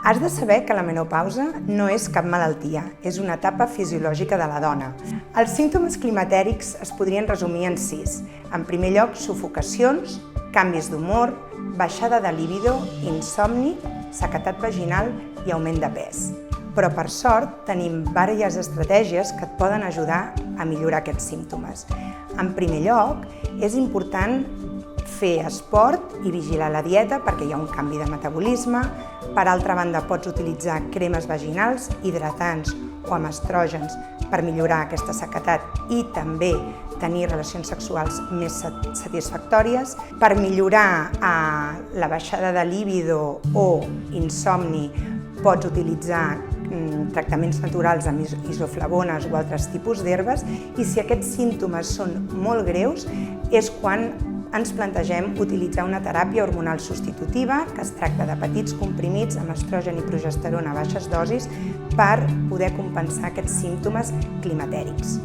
Has de saber que la menopausa no és cap malaltia, és una etapa fisiològica de la dona. Els símptomes climatèrics es podrien resumir en 6. En primer lloc, sufocacions, canvis d'humor, baixada de libido, insomni, sequedat vaginal i augment de pes. Però, per sort, tenim diverses estratègies que et poden ajudar a millorar aquests símptomes. En primer lloc, és important fer esport i vigilar la dieta perquè hi ha un canvi de metabolisme. Per altra banda, pots utilitzar cremes vaginals, hidratants o amb estrògens per millorar aquesta sequedat i també tenir relacions sexuals més satisfactòries. Per millorar la baixada de libido o insomni, pots utilitzar tractaments naturals amb isoflavones o altres tipus d'herbes, i si aquests símptomes són molt greus és quan ens plantegem utilitzar una teràpia hormonal substitutiva, que es tracta de petits comprimits amb estrogen i progesterona a baixes dosis per poder compensar aquests símptomes climatèrics.